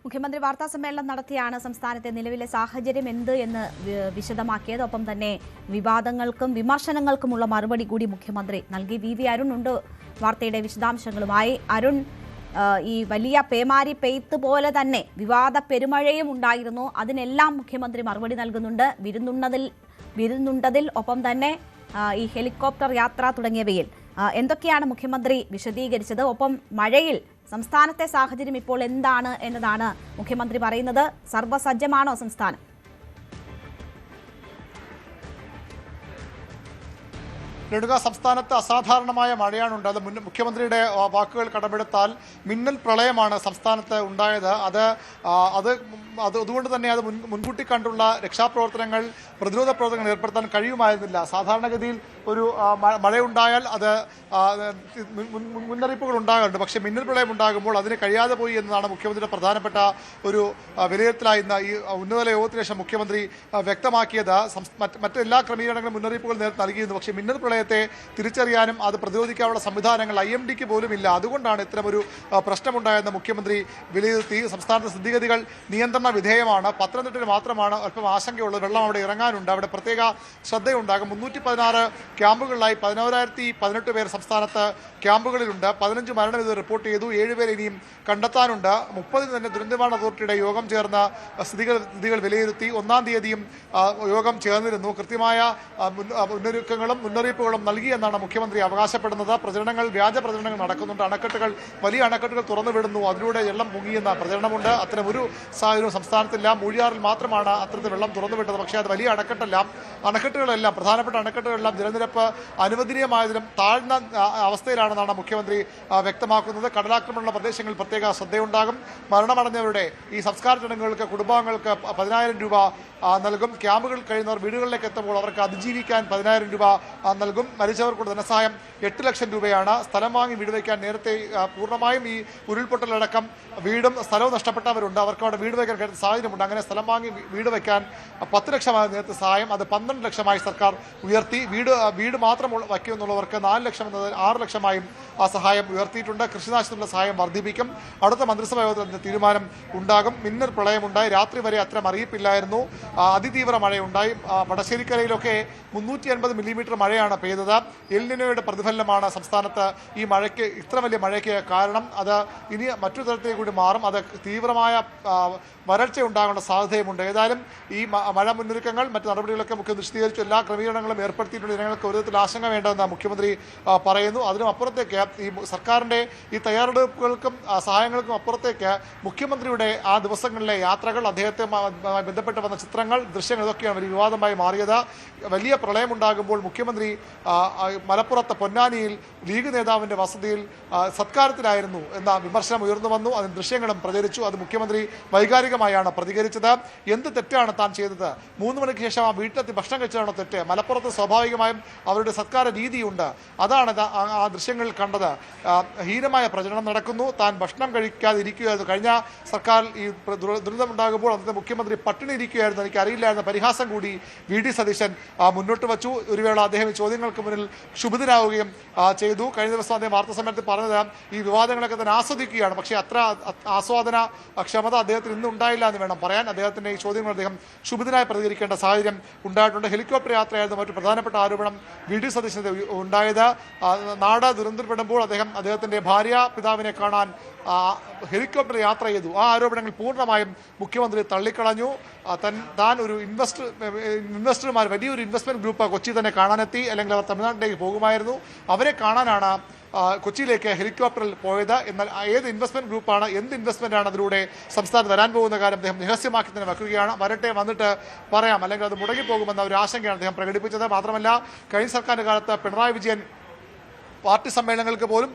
മുഖ്യമന്ത്രി വാർത്താ സമ്മേളനം നടത്തിയാണ് സംസ്ഥാനത്തെ നിലവിലെ സാഹചര്യം എന്ത് എന്ന് വിശദമാക്കിയത്. ഒപ്പം തന്നെ വിവാദങ്ങൾക്കും വിമർശനങ്ങൾക്കുമുള്ള മറുപടി കൂടി മുഖ്യമന്ത്രി നൽകി. വി അരുൺ ഉണ്ട് വാർത്തയുടെ വിശദാംശങ്ങളുമായി. അരുൺ, ഈ വലിയ പേമാരി പെയ്ത്ത് പോലെ തന്നെ വിവാദ പെരുമഴയും ഉണ്ടായിരുന്നു. അതിനെല്ലാം മുഖ്യമന്ത്രി മറുപടി നൽകുന്നുണ്ട്. വിരുന്നുണ്ടതിൽ ഒപ്പം തന്നെ ഈ ഹെലികോപ്റ്റർ യാത്ര തുടങ്ങിയവയിൽ എന്തൊക്കെയാണ് മുഖ്യമന്ത്രി വിശദീകരിച്ചത്? ഒപ്പം മഴയിൽ സംസ്ഥാനത്തെ സാഹചര്യം ഇപ്പോൾ എന്താണ് എന്നതാണ് മുഖ്യമന്ത്രി പറയുന്നത്. സർവ്വസജ്ജമാണോ സംസ്ഥാനം? ലഡുക, സംസ്ഥാനത്ത് അസാധാരണമായ മഴയാണുണ്ട്. അത് മുഖ്യമന്ത്രിയുടെ വാക്കുകൾ കടമെടുത്താൽ മിന്നൽ പ്രളയമാണ് സംസ്ഥാനത്ത് ഉണ്ടായത്. അതുകൊണ്ട് തന്നെ അത് മുൻകൂട്ടി കണ്ടുള്ള രക്ഷാപ്രവർത്തനങ്ങൾ, പ്രതിരോധ പ്രവർത്തനങ്ങൾ ഏർപ്പെടുത്താൻ കഴിയുമായിരുന്നില്ല. സാധാരണഗതിയിൽ ഒരു മഴയുണ്ടായാൽ അത് മുന്നറിയിപ്പുകൾ ഉണ്ടാകാറുണ്ട്. പക്ഷേ മിന്നൽ പ്രളയം ഉണ്ടാകുമ്പോൾ അതിന് കഴിയാതെ പോയി എന്നതാണ് മുഖ്യമന്ത്രിയുടെ പ്രധാനപ്പെട്ട ഒരു വിലയിരുത്തലായി ഇന്ന് ഈ ഉന്നതതല യോഗത്തിന് ശേഷം മുഖ്യമന്ത്രി വ്യക്തമാക്കിയത്. മറ്റെല്ലാ ക്രമീകരണങ്ങളും മുന്നറിയിപ്പുകൾ നേരത്തെ നൽകിയിരുന്നു. പക്ഷേ മിന്നൽ പ്രളയത്തെ തിരിച്ചറിയാനും അത് പ്രതിരോധിക്കാനുള്ള സംവിധാനങ്ങൾ IMDക്ക് പോലും ഇല്ല. അതുകൊണ്ടാണ് ഇത്തരമൊരു പ്രശ്നമുണ്ടായെന്ന് മുഖ്യമന്ത്രി വിലയിരുത്തി. സംസ്ഥാനത്തെ സ്ഥിതിഗതികൾ നിയന്ത്രണ വിധേയമാണ്. പത്തനംതിട്ടയിൽ മാത്രമാണ് അല്പം ആശങ്കയുള്ളത്. വെള്ളം അവിടെ ഇറങ്ങാനുണ്ട്. അവിടെ പ്രത്യേക ശ്രദ്ധയുണ്ടാകും. 316 ക്യാമ്പുകളിലായി 11,018 പേർ സംസ്ഥാനത്ത് ക്യാമ്പുകളിലുണ്ട്. 15 മരണം ഇത് റിപ്പോർട്ട് ചെയ്തു. 7 പേർ ഇനിയും കണ്ടെത്താനുണ്ട്. 30-ന് തന്നെ ദുരന്തനിവാരണ അതോറിറ്റിയുടെ യോഗം ചേർന്ന് സ്ഥിതികൾ വിലയിരുത്തി. 1-ാം തീയതിയും യോഗം ചേർന്നിരുന്നു. കൃത്യമായ മുന്നറിയിപ്പുകളും നൽകിയെന്നാണ് മുഖ്യമന്ത്രി അവകാശപ്പെടുന്നത്. വ്യാജ പ്രചരണങ്ങൾ നടക്കുന്നുണ്ട്. വലിയ അണക്കെട്ടുകൾ തുറന്നുവിടുന്നു, അതിലൂടെ വെള്ളം പൊങ്ങിയെന്ന പ്രചരണമുണ്ട്. അത്തരം ഒരു സാഹചര്യവും സംസ്ഥാനത്തില്ല. മൂഴിയാറിൽ മാത്രമാണ് അത്തരത്തിൽ വെള്ളം തുറന്നുവിട്ടത്. പക്ഷേ അത് വലിയ അണക്കെട്ടുകളെല്ലാം പ്രധാനപ്പെട്ട അണക്കെട്ടുകളെല്ലാം ജലനിരപ്പ് അനുവദനീയമായതിലും താഴ്ന്ന അവസ്ഥയിലാണെന്നാണ് മുഖ്യമന്ത്രി വ്യക്തമാക്കുന്നത്. കടലാക്രമണമുള്ള പ്രദേശങ്ങളിൽ പ്രത്യേക ശ്രദ്ധയുണ്ടാകും. മരണമടഞ്ഞവരുടെ ഈ സംസ്കാര ചടങ്ങുകൾക്ക് കുടുംബാംഗങ്ങൾക്ക് 10,000 രൂപ നൽകും. ക്യാമ്പുകളിൽ കഴിയുന്നവർ വീടുകളിലേക്ക് എത്തുമ്പോൾ അവർക്ക് അതിജീവിക്കാൻ 10,000 രൂപ നൽകും. മരിച്ചവർക്കുള്ള ധനസഹായം 8 ലക്ഷം രൂപയാണ്. സ്ഥലം വാങ്ങി വീട് വയ്ക്കാൻ നേരത്തെ പൂർണ്ണമായും ഈ ഉരുൾപൊട്ടലടക്കം വീടും സ്ഥലവും നഷ്ടപ്പെട്ടവരുണ്ട്. അവർക്ക് അവിടെ വീട് വയ്ക്കാൻ കഴിയുന്ന സാഹചര്യമുണ്ട്. അങ്ങനെ സ്ഥലം വാങ്ങി വീട് വയ്ക്കാൻ 10 ലക്ഷമായ നേരത്തെ സഹായം അത് 12 ലക്ഷമായി സർക്കാർ ഉയർത്തി. വീട് മാത്രം വയ്ക്കുമെന്നുള്ളവർക്ക് 4 ലക്ഷം എന്നത് 6 ലക്ഷമായും ആ സഹായം ഉയർത്തിയിട്ടുണ്ട്. കൃഷിനാശത്തിനുള്ള സഹായം വർദ്ധിപ്പിക്കും. അടുത്ത മന്ത്രിസഭാ യോഗത്തിൽ തീരുമാനം ഉണ്ടാകും. മിന്നൽ പ്രളയമുണ്ടായി. രാത്രി വരെ അത്തരം അറിയിപ്പില്ലായിരുന്നു. അതിതീവ്ര മഴയുണ്ടായി. വടശ്ശേരിക്കരയിലൊക്കെ 380 മില്ലിമീറ്റർ മഴയാണ് പെയ്തത്. എൽ നിനോയുടെ പ്രതിഫലനമാണ് സംസ്ഥാനത്ത് ഈ മഴയ്ക്ക്, ഇത്ര വലിയ മഴയ്ക്ക് കാരണം. അത് ഇനി മറ്റു തരത്തിലേക്ക് കൂടി മാറും. അത് തീവ്രമായ വരൾച്ച ഉണ്ടാകാനുള്ള സാധ്യതയുമുണ്ട്. ഏതായാലും ഈ മഴ മുന്നൊരുക്കങ്ങൾ, മറ്റു നടപടികളൊക്കെ മുഖ്യമന്ത്രി വിശദീകരിച്ചു. എല്ലാ ക്രമീകരണങ്ങളും ഏർപ്പെടുത്തിയിട്ടുണ്ട്. ജനങ്ങൾക്ക് ഒരു വിധത്തിൽ ആശങ്ക വേണ്ടെന്ന് മുഖ്യമന്ത്രി പറയുന്നു. അതിനും അപ്പുറത്തേക്ക് ഈ സർക്കാരിൻ്റെ ഈ തയ്യാറെടുപ്പുകൾക്കും സഹായങ്ങൾക്കും അപ്പുറത്തേക്ക് മുഖ്യമന്ത്രിയുടെ ആ ദിവസങ്ങളിലെ യാത്രകൾ, അദ്ദേഹത്തെ ബന്ധപ്പെട്ട് വന്ന ചിത്രങ്ങൾ, ദൃശ്യങ്ങൾ, ഇതൊക്കെയാണ് വലിയ വിവാദമായി മാറിയത്. വലിയ പ്രളയമുണ്ടാകുമ്പോൾ മുഖ്യമന്ത്രി മലപ്പുറത്ത് പൊന്നാനിയിൽ ലീഗ് നേതാവിൻ്റെ വസതിയിൽ സത്കാരത്തിലായിരുന്നു എന്ന വിമർശനം ഉയർന്നു വന്നു. അതിന് ദൃശ്യങ്ങളും പ്രചരിച്ചു. അത് മുഖ്യമന്ത്രി വൈകാരികമായാണ് പ്രതികരിച്ചത്. എന്ത് തെറ്റാണ് താൻ ചെയ്തത്? 3 മണിക്ക് ശേഷം ആ വീട്ടിലെത്തി ഭക്ഷണം കഴിച്ചതാണോ തെറ്റ്? മലപ്പുറത്ത് സ്വാഭാവികമായും അവരുടെ സത്കാര രീതിയുണ്ട്. അതാണ് ആ ദൃശ്യങ്ങളിൽ കണ്ടത്. ഹീനമായ പ്രചരണം നടക്കുന്നു. താൻ ഭക്ഷണം കഴിക്കാതെ ഇരിക്കുകയായിരുന്നു. കഴിഞ്ഞ സർക്കാർ ഈ ദുരന്തമുണ്ടാകുമ്പോൾ അന്നത്തെ മുഖ്യമന്ത്രി പട്ടിണി ഇരിക്കുകയായിരുന്നു, എനിക്കറിയില്ലായിരുന്ന പരിഹാസം കൂടി VD സതീശൻ മുന്നോട്ട് വച്ചു. ഒരു വേള അദ്ദേഹം ഈ ചോദ്യങ്ങൾക്ക് മുന്നിൽ ക്ഷുഭിതനാവുകയും ചെയ്തു. കഴിഞ്ഞ ദിവസം അദ്ദേഹം വാർത്താസമ്മേളനത്തിൽ പറഞ്ഞത് ഈ വിവാദങ്ങളൊക്കെ തന്നെ ആസ്വദിക്കുകയാണ്. പക്ഷേ അത്ര ആസ്വാദന ക്ഷമത അദ്ദേഹത്തിന് ഇന്ന് ഉണ്ടായില്ല എന്ന് വേണം പറയാൻ. അദ്ദേഹത്തിൻ്റെ ഈ ചോദ്യങ്ങൾ അദ്ദേഹം ക്ഷുഭിതനായി പ്രതികരിക്കേണ്ട സാഹചര്യം ഉണ്ടായിട്ടുണ്ട്. ഹെലികോപ്റ്റർ യാത്രയായിരുന്നു മറ്റു പ്രധാനപ്പെട്ട ആരോപണം VD സതീശന് ഉണ്ടായത്. നാട് ദുരന്തപ്പെടുമ്പോൾ അദ്ദേഹത്തിൻ്റെ പിതാവിനെ കാണാൻ ഹെലികോപ്റ്റർ യാത്ര ചെയ്തു. ആ ആരോപണങ്ങൾ പൂർണ്ണമായും മുഖ്യമന്ത്രി തള്ളിക്കളഞ്ഞു. താൻ ഒരു ഇൻവെസ്റ്റർമാർ, വലിയൊരു ഇൻവെസ്റ്റ്മെന്റ് ഗ്രൂപ്പ് കൊച്ചി തന്നെ കാണാനെത്തി, അല്ലെങ്കിൽ അവർ തമിഴ്നാട്ടിലേക്ക് പോകുമായിരുന്നു. അവരെ കാണാനാണ് കൊച്ചിയിലേക്ക് ഹെലികോപ്റ്ററിൽ പോയത്. എന്നാൽ ഏത് ഇൻവെസ്റ്റ്മെന്റ് ഗ്രൂപ്പാണ്, എന്ത് ഇൻവെസ്റ്റ്മെന്റാണ് അതിലൂടെ സംസ്ഥാനത്ത് വരാൻ പോകുന്ന കാര്യം അദ്ദേഹം രഹസ്യമാക്കി തന്നെ വെക്കുകയാണ്. വന്നിട്ട് പറയാം, അല്ലെങ്കിൽ അത് മുടങ്ങിപ്പോകുമെന്ന ഒരു ആശങ്കയാണ് അദ്ദേഹം പ്രകടിപ്പിച്ചത്. മാത്രമല്ല, കഴിഞ്ഞ സർക്കാരിൻ്റെ കാലത്ത് പിണറായി വിജയൻ പാർട്ടി സമ്മേളനങ്ങൾക്ക് പോലും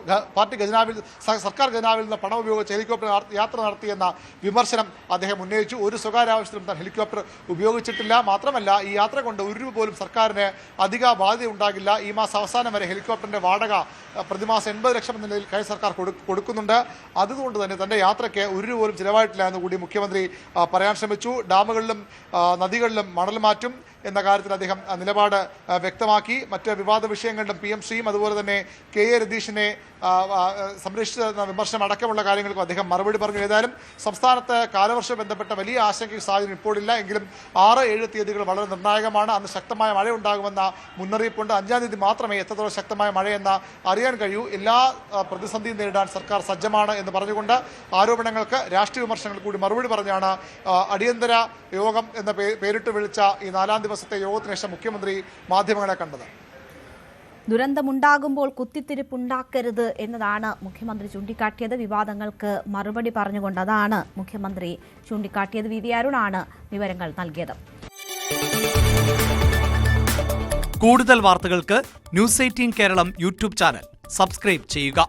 സർക്കാർ ഖജനാവിൽ നിന്ന് പണം ഉപയോഗിച്ച് ഹെലികോപ്റ്റർ യാത്ര നടത്തിയെന്ന വിമർശനം അദ്ദേഹം ഉന്നയിച്ചു. ഒരു സ്വകാര്യ ആവശ്യത്തിനും താൻ ഹെലികോപ്റ്റർ ഉപയോഗിച്ചിട്ടില്ല. മാത്രമല്ല, ഈ യാത്ര കൊണ്ട് ഒരു രൂപ പോലും സർക്കാരിന് അധിക ബാധ്യത ഉണ്ടാകില്ല. ഈ മാസം അവസാനം വരെ ഹെലികോപ്റ്ററിൻ്റെ വാടക പ്രതിമാസം 80 ലക്ഷം എന്ന നിലയിൽ കഴിഞ്ഞ സർക്കാർ കൊടുക്കുന്നുണ്ട്. അതുകൊണ്ട് തന്നെ തൻ്റെ യാത്രയ്ക്ക് ഒരു രൂപ പോലും ചിലവായിട്ടില്ല എന്ന് കൂടി മുഖ്യമന്ത്രി പറയാൻ ശ്രമിച്ചു. ഡാമുകളിലും നദികളിലും മണൽ മാറ്റും, എന്ന കാര്യത്തിൽ അദ്ദേഹം നിലപാട് വ്യക്തമാക്കി. മറ്റ് വിവാദ വിഷയങ്ങളിലും PMCയും അതുപോലെ തന്നെ KA രതീഷിനെ സംരക്ഷിച്ച വിമർശനം അടക്കമുള്ള കാര്യങ്ങൾക്കും അദ്ദേഹം മറുപടി പറഞ്ഞു. ഏതായാലും സംസ്ഥാനത്ത് കാലവർഷം ബന്ധപ്പെട്ട വലിയ ആശങ്കയും സാഹചര്യം ഇപ്പോഴില്ല. എങ്കിലും 6-7 തീയതികൾ വളരെ നിർണായകമാണ്. അന്ന് ശക്തമായ മഴ ഉണ്ടാകുമെന്ന മുന്നറിയിപ്പുണ്ട്. 5-ാം തീയതി മാത്രമേ എത്രത്തോളം ശക്തമായ മഴയെന്ന് അറിയാൻ കഴിയൂ. എല്ലാ പ്രതിസന്ധിയും നേരിടാൻ സർക്കാർ സജ്ജമാണ് എന്ന് പറഞ്ഞുകൊണ്ട് ആരോപണങ്ങൾക്ക് രാഷ്ട്രീയ വിമർശനങ്ങൾ കൂടി മറുപടി പറഞ്ഞാണ് അടിയന്തര യോഗം എന്ന പേരിട്ട് വിളിച്ച ഈ 4-ാം ദിവസത്തെ യോഗത്തിന് ശേഷം മുഖ്യമന്ത്രി മാധ്യമങ്ങളെ കണ്ടത്. ദുരന്തമുണ്ടാകുമ്പോൾ കുത്തിത്തിരിപ്പുണ്ടാക്കരുത് എന്നതാണ് മുഖ്യമന്ത്രി ചൂണ്ടിക്കാട്ടിയത്. വിവാദങ്ങൾക്ക് മറുപടി പറഞ്ഞുകൊണ്ട് അതാണ് മുഖ്യമന്ത്രി ചൂണ്ടിക്കാട്ടിയത്. വി അരുണാണ് വിവരങ്ങൾ നൽകിയത്. കൂടുതൽ വാർത്തകൾക്ക് news 18 Keralam YouTube channel subscribe ചെയ്യുക.